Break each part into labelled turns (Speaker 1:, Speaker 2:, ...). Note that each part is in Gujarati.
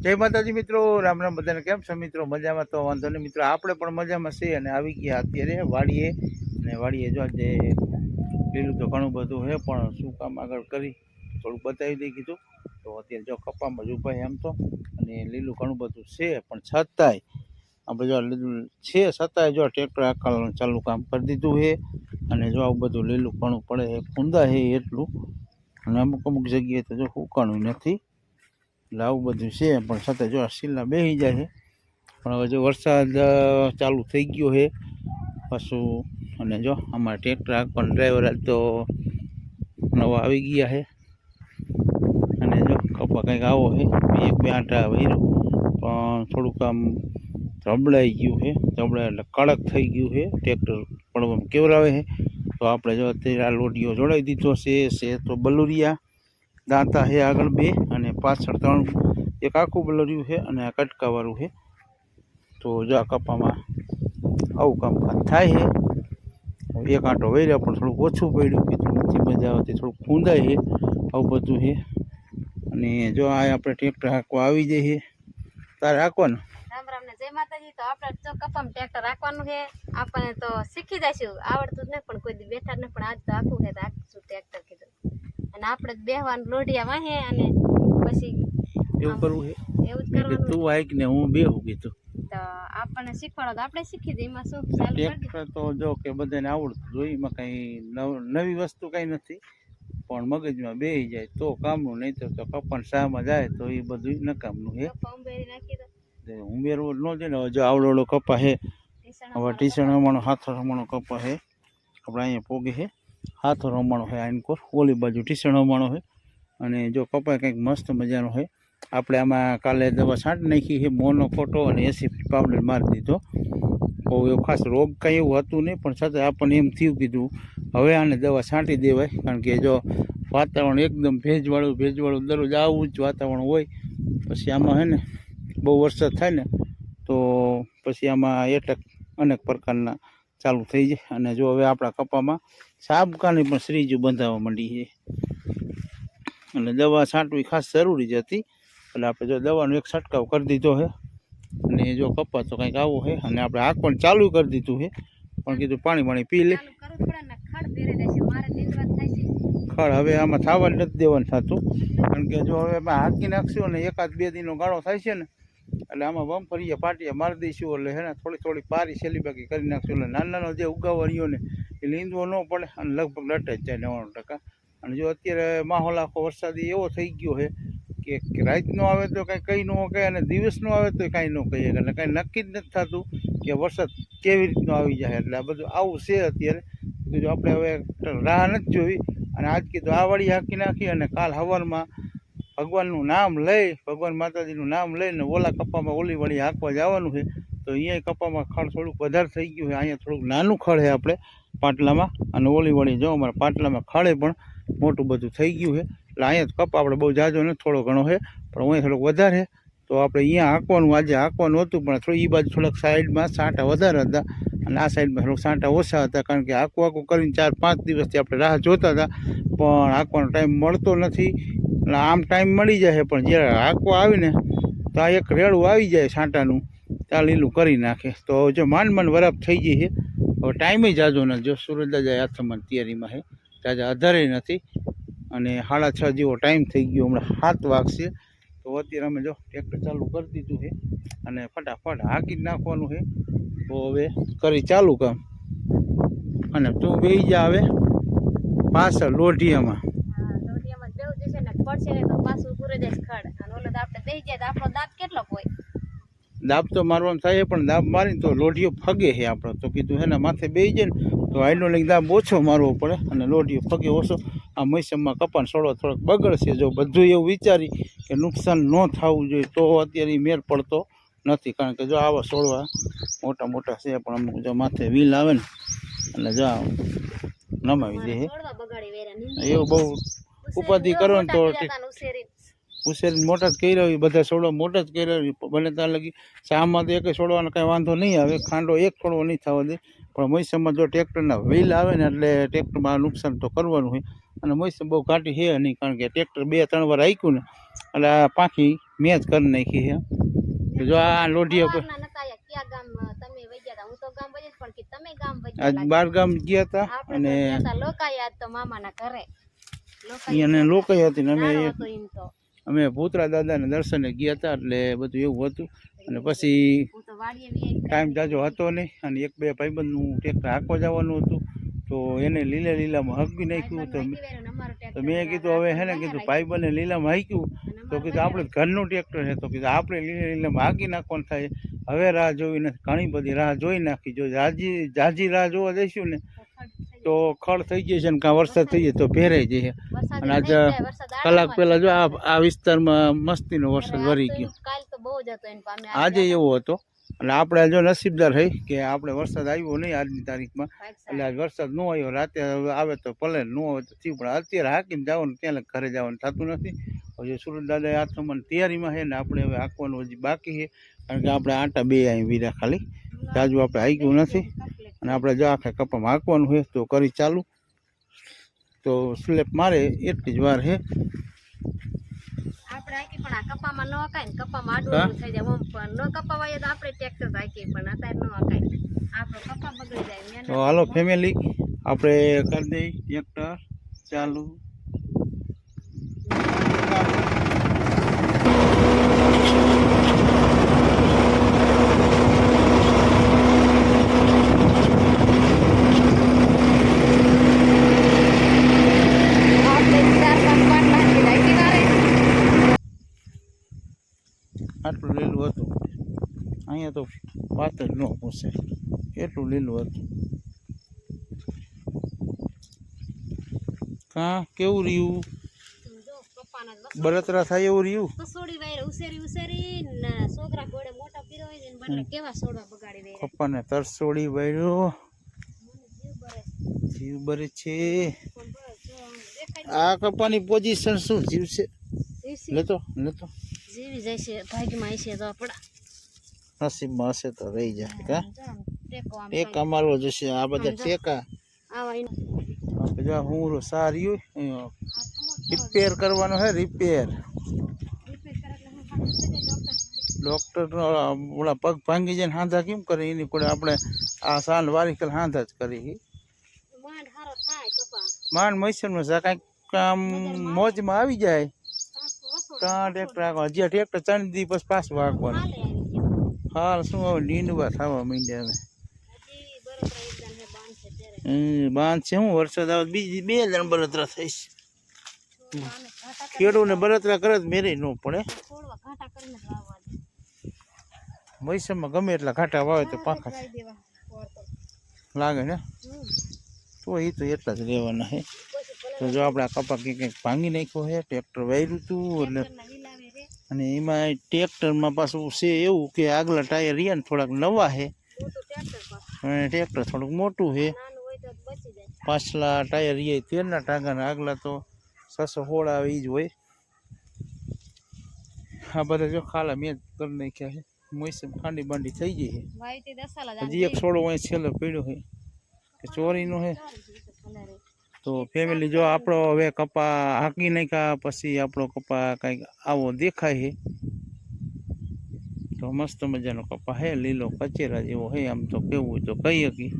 Speaker 1: जय माताजी मित्रों, राम राम बधाने केम छो मित्रों? मजामां तो वांधो नहीं मित्रों, आपणे पण मजामां छीए अने आवी गया अत्यारे वाड़ीए। अने वाड़ीए जो जे લીલું તો ઘણું બધું છે પણ શું કામ આગળ કરી થોડું બતાવી દઈ કીધું તો અત્યારે જો કપામાં જ ઊભા એમ તો અને લીલું ઘણું બધું છે પણ છતાંય આપણે જો લીલું છે છતાંય જો ટ્રેક્ટર આખવાનું ચાલુ કામ કરી દીધું છે અને જો આવું બધું લીલું ઘણું પડે છે ફૂંદા છે એટલું અને અમુક અમુક જગ્યાએ તો જો હુકાણું નથી એટલે આવું બધું છે પણ છતાંય જો સીલા બેસી જાય છે પણ હવે જો વરસાદ ચાલુ થઈ ગયો છે પાછું અને જો અમારા ટ્રેક્ટર આખવાનો ડ્રાઈવર આજ તો નવા આવી ગયા છે અને જો કપા કંઈક આવો છે એક બે આંટા વર્યો પણ થોડુંક આમ ધબડાઈ ગયું છે ધબડાય એટલે કડક થઈ ગયું છે ટ્રેક્ટર પડવામાં કેવરાવે છે તો આપણે જો અત્યારે આ લોટીઓ જોડાઈ દીધો છે તો બલુરિયા દાંતા છે આગળ બે અને પાછળ ત્રણ એક આખું બલુરિયું છે અને આ કટકાવાળું છે તો જો આ કપામાં આવું કામકાજ થાય છે એક આંટો વર્યા પણ થોડુંક ઓછું પડ્યું કીધું નથી મજા આવતી થોડુંક ખૂંદાય છે આવું બધું છે અને જો આ આપણે ટ્રેક્ટર હાંકવા આવી જાય છે તારે હાંકવાનું
Speaker 2: રામ રામ ને જય માતાજી તો આપણે જો કપામાં ટ્રેક્ટર રાખવાનું છે આપણને તો શીખી જઈશું આવડતું જ નહીં પણ કોઈ દી બેઠા જ નહીં પણ આજ તો આખું છે તો આખું ટ્રેક્ટર કીધું અને આપણે જ બેહવાનું લોઢિયા વાહે અને પછી
Speaker 1: એવું કરવું છે
Speaker 2: એવું જ કરવાનું
Speaker 1: તું હાંક ને હું બેહું કીધું
Speaker 2: તો આપણને શીખવાડો તો આપણે શીખી દઈએ એમાં શું ચાલુ કરી
Speaker 1: ટ્રેક્ટર તો જો કે બધાને આવડતું જોઈએ એમાં કંઈ નવી વસ્તુ કંઈ નથી પણ મગજમાં બેસી જાય તો કામનું નહીં તો કપાન શામાં જાય તો એ બધું નકામનું છે
Speaker 2: ઉંબેરી નાખી દો
Speaker 1: ઉમેરવો ન જાય ને હવે જો આવડો કપા છે હવે ટીસણ રમાણો હાથો રમાણો કપા છે આપણે અહીંયા પોગે છે હાથો રમાણો છે આઈનકોર ઓલી બાજુ ટીસણ રમાણો છે અને જો કપા કંઈક મસ્ત મજાનો છે આપણે આમાં કાલે દવા છાંટી નાખી છે મોનોકોટો અને એસી પાવડર મારી દીધો બહુ એવું ખાસ રોગ કંઈ એવું હતું નહીં પણ છતાં આપણને એમ થયું કીધું હવે આને દવા છાંટી દેવાય કારણ કે જો વાતાવરણ એકદમ ભેજવાળું દરરોજ આવું જ વાતાવરણ હોય પછી આમાં છે ને બહુ વરસાદ થાય ને તો પછી આમાં એટક અનેક પ્રકારના ચાલુ થઈ જાય અને જો હવે આપણા કપામાં સાબકાની પણ શ્રીજું બંધાવવા માંડી છે અને દવા છાંટવી ખાસ જરૂરી જ હતી એટલે આપણે જો દવાનો એક છંટકાવ કરી દીધો છે અને જો કપા તો કંઈક આવો છે અને આપણે આંખ પણ ચાલુ કરી દીધું છે પણ કીધું પાણી પી લે ખડ હવે આમાં થવા જ નથી દેવાનું થતું કારણ કે જો હવે એમાં હાંકી નાખશું ને એકાદ બે દિનનો ગાળો થાય છે ને એટલે આમાં બમફરિયા પાટિયા મારી દઈશું એટલે હે ને થોડી પારી છેલ્લી બાકી કરી નાખશું એટલે નાનો જે ઉગાવરીઓ ને એ લીંદવો ન પડે અને લગભગ લટે જ જાય 99% અને જો અત્યારે માહોલ આખો વરસાદી એવો થઈ ગયો છે કે રાતનો આવે તો કાંઈ કહી ન કહે અને દિવસનો આવે તો કાંઈ ન કહીએ એટલે કાંઈ નક્કી જ નથી થતું કે વરસાદ કેવી રીતનો આવી જાય એટલે આ બધું આવું છે અત્યારે જો આપણે હવે રાહ નથી જોઈ અને આજ કીધું આ વાળી હાંકી નાખી અને કાલ સવારમાં ભગવાનનું નામ લઈ ભગવાન માતાજીનું નામ લઈને ઓલા કપામાં ઓલી વાળી હાંકવા જવાનું છે તો અહીંયા કપામાં ખડ થોડુંક વધારે થઈ ગયું છે અહીંયા થોડુંક નાનું ખડ છે આપણે પાટલામાં અને ઓલી વાળી જો અમારા પાટલામાં ખડે પણ મોટું બધું થઈ ગયું છે એટલે અહીંયા કપા આપણે બહુ જાજો નથી થોડો ઘણો છે પણ અહીંયા થોડોક વધારે તો આપણે અહીંયા હાંકવાનું આજે હાંકવાનું હતું પણ થોડી એ બાજુ થોડાક સાઈડમાં સાંટા વધારે હતા અને આ સાઈડમાં થોડોક સાંટા ઓછા હતા કારણ કે હાંકવું કરીને 4-5 દિવસથી આપણે રાહ જોતા હતા પણ હાંકવાનો ટાઈમ મળતો નથી એટલે આમ ટાઈમ મળી જાય પણ જ્યારે હાંકવા આવીને તો આ એક રેડું આવી જાય સાંટાનું ત્યાં લીલું કરી નાખે તો જો માંડ વરાપ થઈ ગઈ છે હવે ટાઈમે જાજો નથી જો સૂરજદાદા હાથમાં તૈયારીમાં છે જાજા અધારે નથી અને 6:30 જેવો ટાઈમ થઈ ગયો હમણાં 7 વાગશે તો અત્યારે અમે જો ટ્રેક્ટર ચાલુ કરી દીધું છે અને ફટાફટ હાંકી જ નાખવાનું છે તો હવે કરી ચાલુ કામ અને તું બેસી જા હવે પાછળ લોઢિયામાં દાબ તો મારવાનું થાય પણ દાબ મારીને તો લોઢિયો ફગે છે આપણો તો કીધું હે ને માથે બેસી જાય ને તો આઈનો લઈને દાબ ઓછો મારવો પડે અને લોઢિયો ફગે ઓછો આ મૈસમમાં કપાન છોડવા થોડોક બગડશે જો બધું એવું વિચારી કે નુકસાન ન થવું જોઈએ તો અત્યારે મેર પડતો નથી કારણ કે જો આવા છોડવા મોટા છે પણ અમુક જો માથે વ્હીલ આવે ને એટલે જો નમાવી દે એવું બહુ ઉપાધિ કરો ને તો ઉછેરીને મોટા જ કર્યા હોય બધા છોડવા મોટા જ કર્યા બને ત્યાં લગી ચામાં તો એક છોડવાનો કાંઈ વાંધો નહીં આવે ખાંડો એક છોડવો નહીં થવા દે પણ મૈસમમાં જો ટ્રેક્ટરના વ્હીલ આવે ને એટલે ટ્રેક્ટરમાં નુકસાન તો કરવાનું હોય અને મૈસમ બહુ ઘાટી છે નહીં કારણ કે ટ્રેક્ટર 2-3 વાર હાંક્યું ને એટલે આ પાંખી મેં જ કરી નાખી છે તો જો આ લોઢિયા પર
Speaker 2: સવારના નતા આયા. ક્યાં ગામ તમે વઈ ગયા હતા? હું તો ગામ વઈ જ પણ કે તમે ગામ વઈ
Speaker 1: આજ
Speaker 2: ગયા.
Speaker 1: બાર ગામ ગયા હતા
Speaker 2: આપણે
Speaker 1: અને
Speaker 2: તો ગયા હતા લોકાયા તો મામાના ઘરે. લોકાયા
Speaker 1: એને લોકો હતી ને અમે
Speaker 2: ગાળો હતો એમ તો.
Speaker 1: અમે ભૂતરા દાદાને દર્શને ગયા હતા એટલે બધું એવું હતું અને પછી
Speaker 2: હું તો વાડીએ વી આવી.
Speaker 1: ટાઈમ જાજો હતો નહીં અને એક બે ભાઈબંધનું ટ્રેક્ટર હાંકવા જવાનું હતું તો એને લીલામાં હક બી નાખ્યું તો મેં કીધું હવે હે ને કીધું ભાઈબંધને લીલામાં હાંક્યું તો કીધું આપણે ઘરનું ટ્રેક્ટર છે તો કીધું આપણે લીલામાં હાંકી નાખવાનું થાય હવે રાહ જોવી નથી ઘણી બધી રાહ જોઈ નાખી જો જાજી રાહ જોવા જઈશું ને તો ખડ થઈ જશે ને કાં વરસાદ થઈ જાય તો ભેરાઈ જશે અને આજે કલાક પહેલાં જો આ વિસ્તારમાં મસ્તીનો વરસાદ વરી ગયો
Speaker 2: કાલ તો બહુ જ હતો એને પામે.
Speaker 1: આજે એવો હતો એટલે આપણે જો નસીબદાર થઈ કે આપણે વરસાદ આવ્યો નહીં આજની તારીખમાં એટલે આજ વરસાદ ન આવ્યો રાતે હવે આવે તો ભલે ન આવે તો થયું પણ અત્યારે હાકીને જવાનું ત્યાં ઘરે જવાનું થતું નથી હજુ સુરત દાદા આથમણ તૈયારીમાં છે ને આપણે હવે હાંકવાનું હજી બાકી છે કારણ કે આપણે આટા બે અહીં વીરા ખાલી તાજુ આપણે હાંક્યું નથી અને આપણે જો આખા કપામાં હાંકવાનું હોય તો કરી ચાલુ તો સ્લેપ મારે એટલી જ વાર છે
Speaker 2: આપણે હાકી પણ આ કપામાં ન હકાય ને કપામાં આડું થઈ જાય ઓમ પણ ન કપાવાય તો આપણે ટ્રેક્ટર હાકી પણ અત્યારે ન હકાય આપણો કપા બગડી જાય.
Speaker 1: તો હાલો ફેમિલી આપણે કરી દઈ ટ્રેક્ટર ચાલુ આટલું લીલું હતું અહીંયા તો વાત જ ન પૂછે એટલું લીલું હતું કાં કેવું રહ્યું બળતરા થાય એવું રહ્યું
Speaker 2: કસોડી વાયરે ઉસેરી ને છોકરા ઘોડે મોટા પીરો હોય ને બદલે કેવા સોડવા બગાડી દે.
Speaker 1: પપ્પાને તરસોડી વાળ્યો જીવ બરે છે આ કપ્પાની પોઝિશન શું જીવ છે લેતો
Speaker 2: જીવી જાય છે ભાગમાં હશે તો આપણા
Speaker 1: નસીબમાં હશે તો રહી જાય કા
Speaker 2: ટેકો આમ
Speaker 1: ટેકા મારવો જોશે આ બધા ટેકા
Speaker 2: આવા
Speaker 1: જો હું સારી રિપેર કરવાનો હે રિપેર ડોક્ટર ઓલા પગ ભાંગી જાય ને હાંધા કેમ કરે એની પડે આપણે આ સાલ વારી કલ હાંધા જ કરી
Speaker 2: માંડ હારો થાય કપા
Speaker 1: માંડ મૈસરમાં જા કાંઈક કામ મોજમાં આવી જાય ત્યાં ટ્રેક્ટર આગળ હજી ટ્રેક્ટર ચણી દી પછી પાછું વાગવાનું હાલ શું હવે નીંદવા થવા માંડ્યા હવે
Speaker 2: હજી બરોબર એકદમ હે બાંધ છે ત્યારે
Speaker 1: બાંધ છે હું વરસાદ આવે બીજી 2 જણ બળતરા થઈશ ખેડૂને બળતરા કરે તો મેરે ન પડે
Speaker 2: છોડવા ઘાટા કરીને જ વાવવા દે.
Speaker 1: મૈસમમાં ગમે એટલા ઘાટા વાવે તો પાકા
Speaker 2: વાવી દેવા પોર તો.
Speaker 1: લાગે ને તો એ તો એટલા જ રહેવાના છે તો જો આપણે આ કપા કંઈક ભાંગી નાખ્યો છે ટ્રેક્ટર વાયરું હતું એટલે
Speaker 2: ઘરના વિલાવે રે
Speaker 1: અને એમાં ટ્રેક્ટરમાં પાછું છે એવું કે આગલા ટાયર રહ્યા ને થોડાક નવા છે
Speaker 2: મોટું ટ્રેક્ટર પાછું
Speaker 1: અને ટ્રેક્ટર થોડુંક મોટું છે
Speaker 2: નાનું હોય તો બચી જાય.
Speaker 1: પાછલા ટાયર રહ્યા તેરના ટાંગાના આગલા તો 616 આવે એ જ હોય આ બધા જો ખાલા મેં જ કરી નાખ્યા છે મોસમ ખાંડી બાંડી થઈ ગઈ છે
Speaker 2: વાવી તે દસાલા જ
Speaker 1: હજી એક છોડો અહીં છેલ્લો પડ્યો છે કે ચોરીનો છે તો ફેમિલી જો આપણો હવે કપા હાંકી નાખ્યા પછી આપણો કપા કંઈક આવો દેખાય છે તો મસ્ત મજાનો કપા છે લીલો કચેરા જેવો છે આમ તો કેવું હોય તો કહી શકી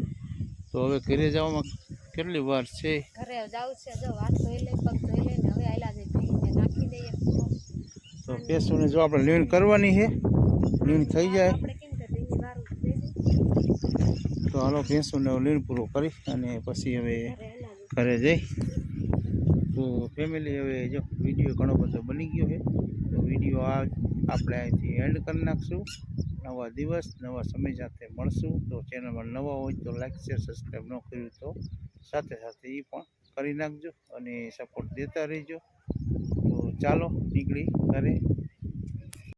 Speaker 1: તો હવે ઘરે જવામાં કેટલી વાર છે
Speaker 2: ઘરે જાવ છે જો હાથ ધોઈ લે પગ ધોઈ લે ને હવે આયલા જઈ ભીંને નાખી દઈએ
Speaker 1: તો પેસોને જો આપણે લીણ કરવાની છે લીણ થઈ જાય
Speaker 2: આપણે કેમ કે ભીંની વારું દે
Speaker 1: તો હાલો ભેંસોને લીણ પૂરો કરી અને પછી હવે
Speaker 2: ઘરે આયલા
Speaker 1: ઘરે જઈ તો ફેમિલી હવે જો વિડીયો ઘણો બધો બની ગયો છે તો વિડીયો આ આપણે અહીંથી એન્ડ કરી નાખશું નવા દિવસ નવા સમય સાથે મળશું તો ચેનલમાં નવા હોય તો લાઈક શેર સબસ્ક્રાઈબ ન કર્યું તો સાથે સાથે એ પણ કરી નાખજો અને સપોર્ટ દેતા રહેજો તો ચાલો નીકળી ઘરે